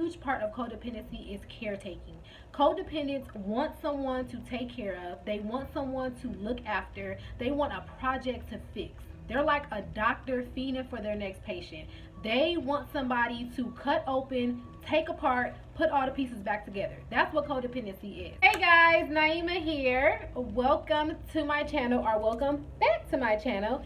huge part of codependency is caretaking. Codependents want someone to take care of, they want someone to look after, they want a project to fix. They're like a doctor fiending for their next patient. They want somebody to cut open, take apart, put all the pieces back together. That's what codependency is. Hey guys, Naima here. Welcome to my channel, or welcome back to my channel.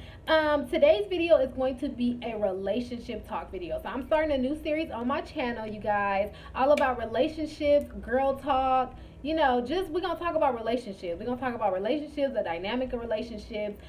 Today's video is going to be a relationship talk video. So I'm starting a new series on my channel, you guys, all about relationships, girl talk. You know, we're going to talk about relationships. We're going to talk about relationships, the dynamic of relationships,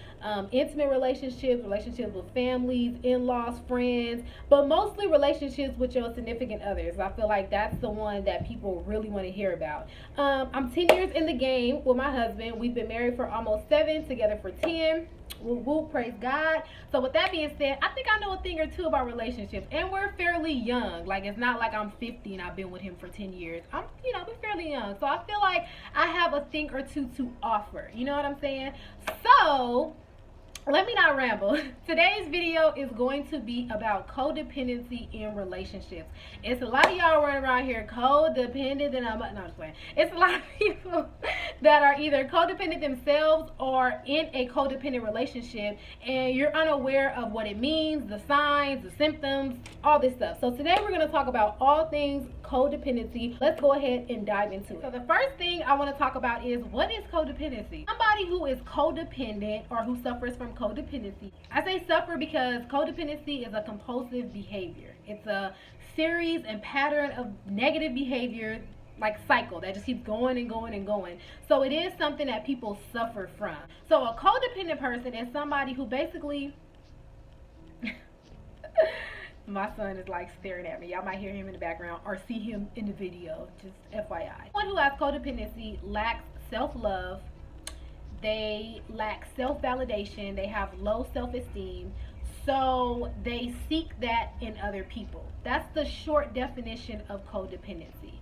intimate relationships, relationships with families, in-laws, friends, but mostly relationships with your significant others. I feel like that's the one that people really want to hear about. I'm 10 years in the game with my husband. We've been married for almost 7, together for 10. Woo, praise God. So with that being said, I think I know a thing or two about relationships, and we're fairly young. Like, it's not like I'm 50 and I've been with him for 10 years. We're fairly young. So I feel like I have a thing or two to offer. You know what I'm saying? So let me not ramble. Today's video is going to be about codependency in relationships. It's a lot of y'all running around here codependent, and I'm just playing. It's a lot of people that are either codependent themselves or in a codependent relationship, and you're unaware of what it means, the signs, the symptoms, all this stuff. So today we're going to talk about all things codependency. Let's go ahead and dive into it. So the first thing I want to talk about is, what is codependency? Somebody who is codependent or who suffers from codependency. I say suffer because codependency is a compulsive behavior. It's a series and pattern of negative behavior, like cycle that just keeps going and going and going. So it is something that people suffer from. So a codependent person is somebody who basically my son is like staring at me. Y'all might hear him in the background or see him in the video, just FYI. Someone who has codependency lacks self-love, they lack self-validation, they have low self-esteem, so they seek that in other people. That's the short definition of codependency.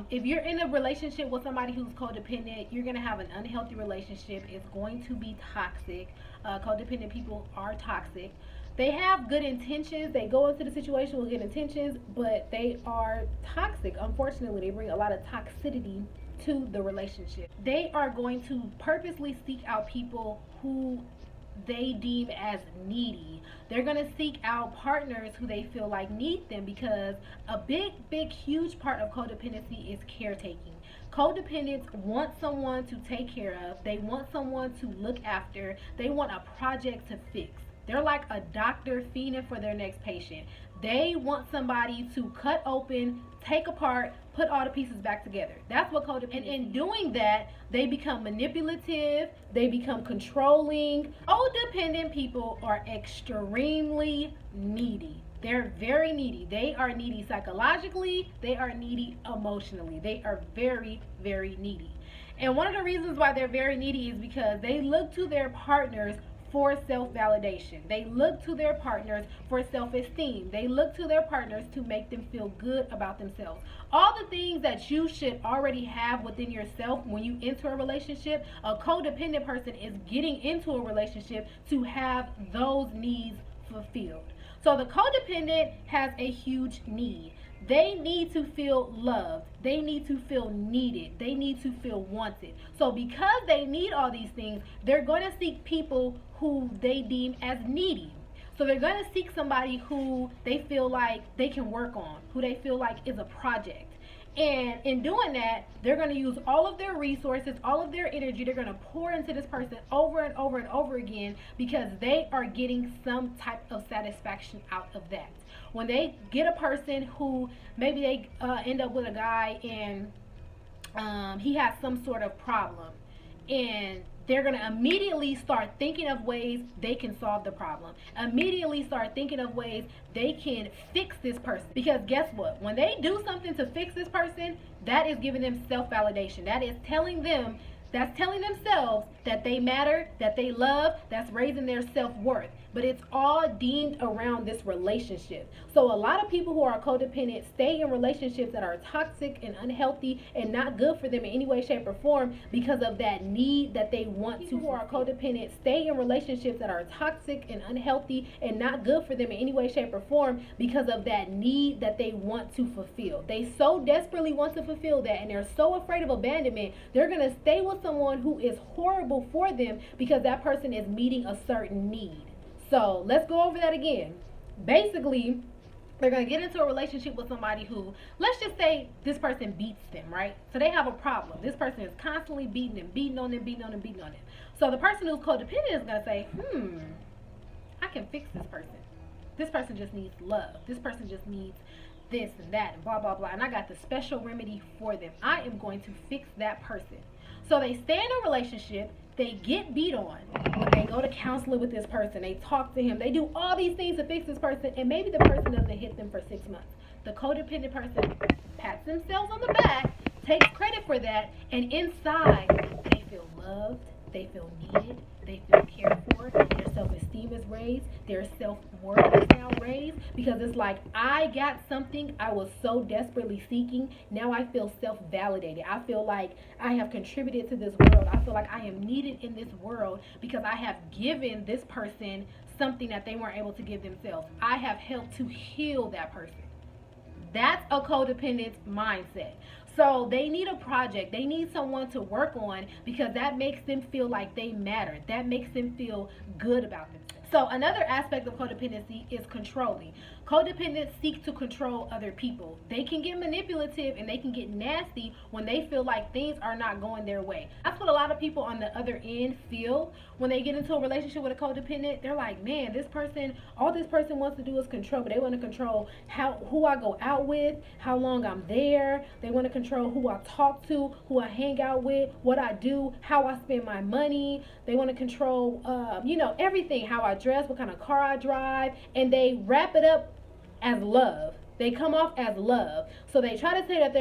If you're in a relationship with somebody who's codependent, you're going to have an unhealthy relationship. It's going to be toxic. Codependent people are toxic. They have good intentions. They go into the situation with good intentions, but they are toxic. Unfortunately, they bring a lot of toxicity to the relationship. They are going to purposely seek out people who they deem as needy. They're going to seek out partners who they feel like need them, because a big, huge part of codependency is caretaking. Codependents want someone to take care of. They want someone to look after. They want a project to fix. They're like a doctor fiending for their next patient. They want somebody to cut open, take apart, put all the pieces back together. That's what codependent. And in doing that, they become manipulative, they become controlling. Codependent people are extremely needy. They're very needy. They are needy psychologically, they are needy emotionally. They are very, very needy. And one of the reasons why they're very needy is because they look to their partners for self-validation. They look to their partners for self-esteem. They look to their partners to make them feel good about themselves. All the things that you should already have within yourself when you enter a relationship, a codependent person is getting into a relationship to have those needs fulfilled. So the codependent has a huge need. They need to feel loved. They need to feel needed. They need to feel wanted. So because they need all these things, they're going to seek people who they deem as needy. So they're going to seek somebody who they feel like they can work on, who they feel like is a project. And in doing that, they're going to use all of their resources, all of their energy. They're going to pour into this person over and over and over again, because they are getting some type of satisfaction out of that. When they get a person who maybe they end up with a guy and he has some sort of problem, and they're going to immediately start thinking of ways they can solve the problem. Immediately start thinking of ways they can fix this person. Because guess what? When they do something to fix this person, that is giving them self-validation. That is telling them That's telling themselves that they matter, that they love, that's raising their self-worth. But it's all deemed around this relationship. So a lot of people who are codependent stay in relationships that are toxic and unhealthy and not good for them in any way, shape, or form because of that need that they want to. People who are codependent stay in relationships that are toxic and unhealthy and not good for them in any way, shape, or form because of that need that they want to fulfill. They so desperately want to fulfill that, and they're so afraid of abandonment, they're going to stay with someone who is horrible for them because that person is meeting a certain need. So let's go over that again. Basically, they're going to get into a relationship with somebody who, let's just say this person beats them, right? So they have a problem. This person is constantly beating them, beating on them, beating on them, beating on them. So the person who's codependent is going to say, I can fix this person. This person just needs love. This person just needs this and that and blah, blah, blah. And I got the special remedy for them. I am going to fix that person. So they stay in a relationship. They get beat on, but they go to counseling with this person. They talk to him. They do all these things to fix this person, and maybe the person doesn't hit them for 6 months. The codependent person pats themselves on the back, takes credit for that, and inside they feel loved, they feel needed, they feel cared for, their self-esteem is raised, their self-worth is now raised, because it's like, I got something I was so desperately seeking. Now I feel self-validated. I feel like I have contributed to this world. I feel like I am needed in this world because I have given this person something that they weren't able to give themselves. I have helped to heal that person. That's a codependent mindset. So they need a project. They need someone to work on because that makes them feel like they matter. That makes them feel good about themselves. So another aspect of codependency is controlling. Codependents seek to control other people. They can get manipulative and they can get nasty when they feel like things are not going their way. That's what a lot of people on the other end feel when they get into a relationship with a codependent. They're like, man, this person, all this person wants to do is control, but they want to control who I go out with, how long I'm there. They want to control who I talk to, who I hang out with, what I do, how I spend my money. They want to control, everything, how I dress, what kind of car I drive, and they wrap it up as love. They come off as love. So they try to say that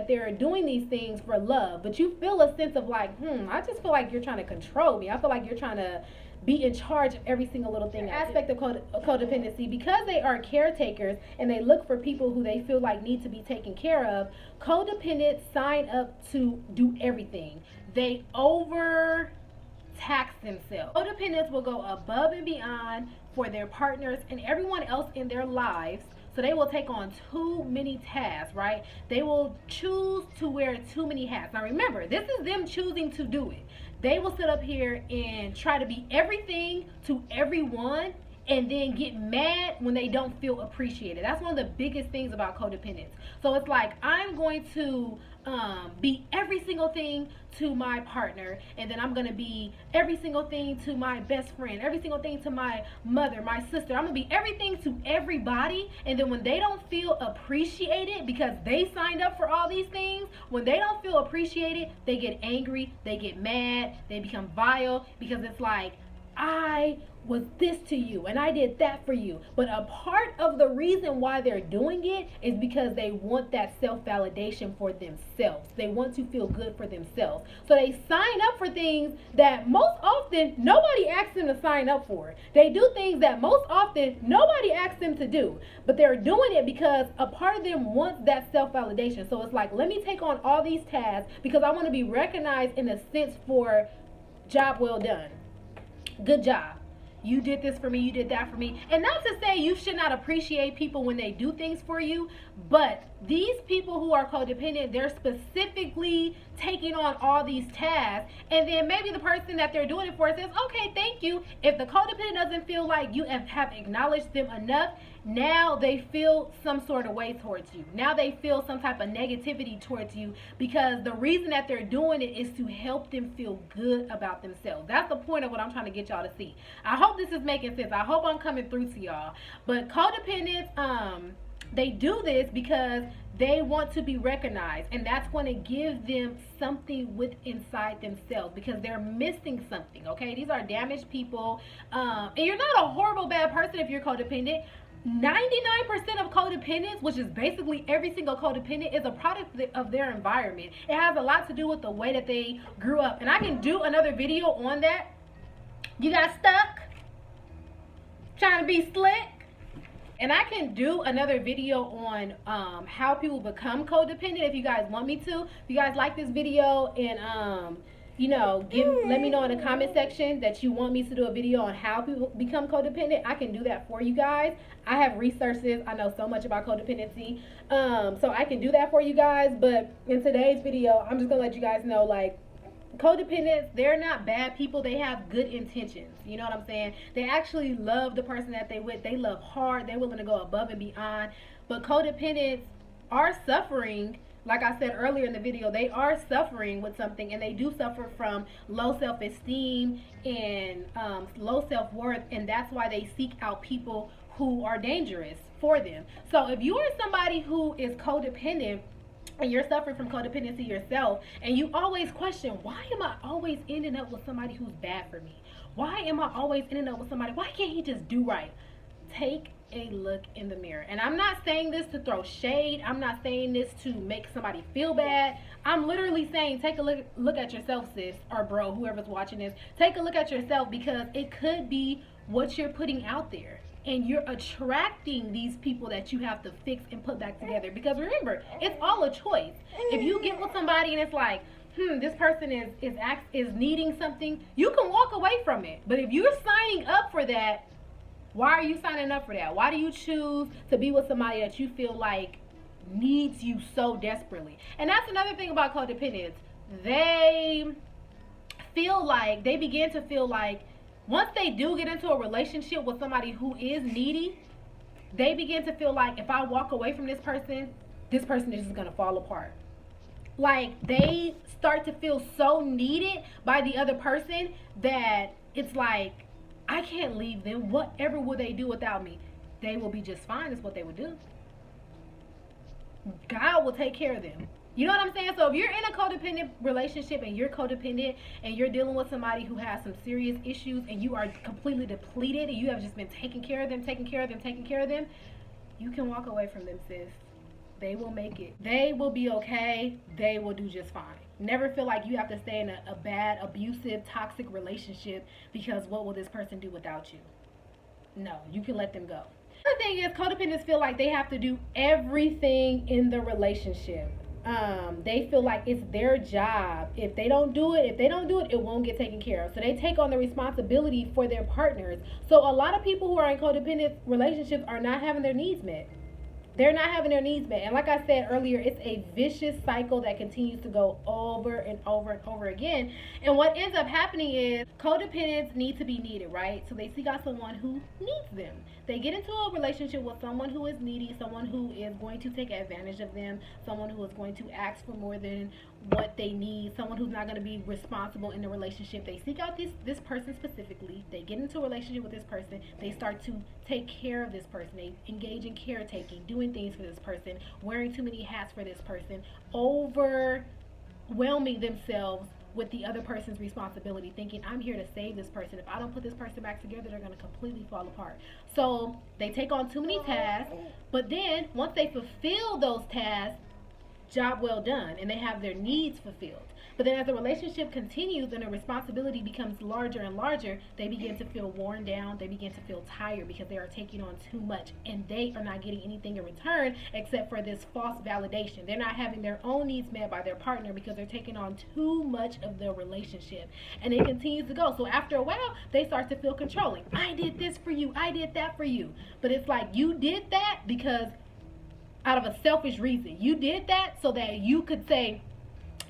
they're doing these things for love, but you feel a sense of like, I just feel like you're trying to control me. I feel like you're trying to be in charge of every single little thing. Aspect of codependency, because they are caretakers and they look for people who they feel like need to be taken care of, codependents sign up to do everything. They over tax themselves. Codependents will go above and beyond for their partners and everyone else in their lives. So they will take on too many tasks, right? They will choose to wear too many hats. Now remember, this is them choosing to do it. They will sit up here and try to be everything to everyone and then get mad when they don't feel appreciated. That's one of the biggest things about codependence. So it's like, I'm going to be every single thing to my partner, and then I'm going to be every single thing to my best friend, every single thing to my mother, my sister. I'm going to be everything to everybody, and then when they don't feel appreciated because they signed up for all these things, when they don't feel appreciated, they get angry, they get mad, they become vile, because it's like, I was this to you and I did that for you. But a part of the reason why they're doing it is because they want that self-validation for themselves. They want to feel good for themselves. So they sign up for things that most often nobody asks them to sign up for. They do things that most often nobody asks them to do. But they're doing it because a part of them wants that self-validation. So it's like, let me take on all these tasks because I want to be recognized in a sense for job well done. Good job. You did this for me, you did that for me. And not to say you should not appreciate people when they do things for you, but these people who are codependent, they're specifically taking on all these tasks, and then maybe the person that they're doing it for says, okay, thank you. If the codependent doesn't feel like you have acknowledged them enough, now they feel some sort of way towards you. Now they feel some type of negativity towards you because the reason that they're doing it is to help them feel good about themselves. That's the point of what I'm trying to get y'all to see. I hope this is making sense. I hope I'm coming through to y'all. But codependents, they do this because they want to be recognized, and that's going to give them something inside themselves because they're missing something. Okay, these are damaged people, and you're not a horrible bad person if you're codependent. 99% of codependence, which is basically every single codependent, is a product of their environment. It has a lot to do with the way that they grew up. And I can do another video on that. You got stuck trying to be slick? And I can do another video on how people become codependent if you guys want me to. If you guys like this video and you know, let me know in the comment section that you want me to do a video on how people become codependent. I can do that for you guys. I have researched this. I know so much about codependency. So I can do that for you guys. But in today's video, I'm just going to let you guys know, like, codependents, they're not bad people. They have good intentions. You know what I'm saying? They actually love the person that they with. They love hard. They're willing to go above and beyond. But codependents are suffering. Like I said earlier in the video, they are suffering with something, and they do suffer from low self-esteem and low self-worth, and that's why they seek out people who are dangerous for them. So if you are somebody who is codependent and you're suffering from codependency yourself, and you always question, why am I always ending up with somebody who's bad for me? Why am I always ending up with somebody? Why can't he just do right? Take a look in the mirror. And I'm not saying this to throw shade. I'm not saying this to make somebody feel bad. I'm literally saying take a look at yourself, sis or bro, whoever's watching this. Take a look at yourself, because it could be what you're putting out there. And you're attracting these people that you have to fix and put back together. Because remember, it's all a choice. If you get with somebody and it's like, this person is needing something, you can walk away from it. But if you're signing up for that, why are you signing up for that? Why do you choose to be with somebody that you feel like needs you so desperately? And that's another thing about codependents. They begin to feel like once they do get into a relationship with somebody who is needy, they begin to feel like, if I walk away from this person is just going to fall apart. Like, they start to feel so needed by the other person that it's like, I can't leave them. Whatever will they do without me? They will be just fine, is what they would do. God will take care of them. You know what I'm saying? So if you're in a codependent relationship and you're codependent and you're dealing with somebody who has some serious issues and you are completely depleted and you have just been taking care of them, you can walk away from them, sis. They will make it. They will be okay. They will do just fine. Never feel like you have to stay in a bad, abusive, toxic relationship because what will this person do without you? No, you can let them go. The thing is, codependents feel like they have to do everything in the relationship. They feel like it's their job. If they don't do it, it won't get taken care of. So they take on the responsibility for their partners. So a lot of people who are in codependent relationships are not having their needs met. They're not having their needs met. And like I said earlier, it's a vicious cycle that continues to go over and over and over again. And what ends up happening is codependents need to be needed, right? So they seek out someone who needs them. They get into a relationship with someone who is needy, someone who is going to take advantage of them, someone who is going to ask for more than what they need, someone who's not going to be responsible in the relationship. They seek out this person specifically. They get into a relationship with this person. They start to take care of this person. They engage in caretaking, doing things for this person, wearing too many hats for this person, overwhelming themselves with the other person's responsibility, thinking, I'm here to save this person. If I don't put this person back together, they're going to completely fall apart. So they take on too many tasks, but then once they fulfill those tasks, job well done, and they have their needs fulfilled. But then as the relationship continues and the responsibility becomes larger and larger, they begin to feel worn down. They begin to feel tired because they are taking on too much, and they are not getting anything in return except for this false validation. They're not having their own needs met by their partner because they're taking on too much of the relationship, and it continues to go. So after a while, they start to feel controlling. I did this for you. I did that for you. But it's like, you did that because out of a selfish reason. You did that so that you could say,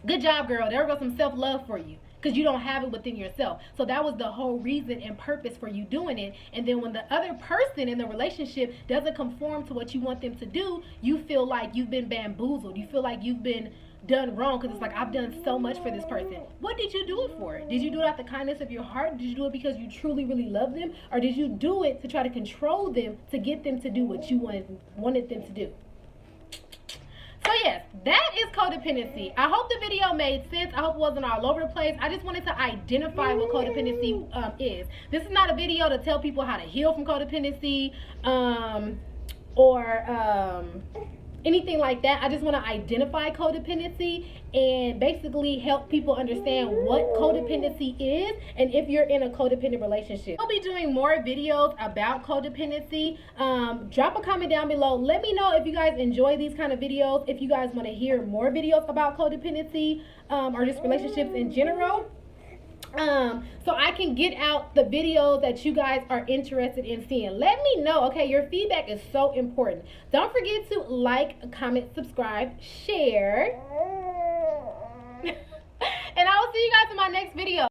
good job, girl. There goes some self-love for you, because you don't have it within yourself. So that was the whole reason and purpose for you doing it. And then when the other person in the relationship doesn't conform to what you want them to do, you feel like you've been bamboozled. You feel like you've been done wrong, because it's like, I've done so much for this person. What did you do it for? Did you do it out the kindness of your heart? Did you do it because you truly, really love them? Or did you do it to try to control them, to get them to do what you wanted them to do? So yes, that is codependency. I hope the video made sense. I hope it wasn't all over the place. I just wanted to identify what codependency is. This is not a video to tell people how to heal from codependency or anything like that. I just want to identify codependency and basically help people understand what codependency is and if you're in a codependent relationship. I'll be doing more videos about codependency. Drop a comment down below. Let me know if you guys enjoy these kind of videos, if you guys want to hear more videos about codependency or just relationships in general. So I can get out the videos that you guys are interested in seeing. Let me know, okay? Your feedback is so important. Don't forget to like, comment, subscribe, share.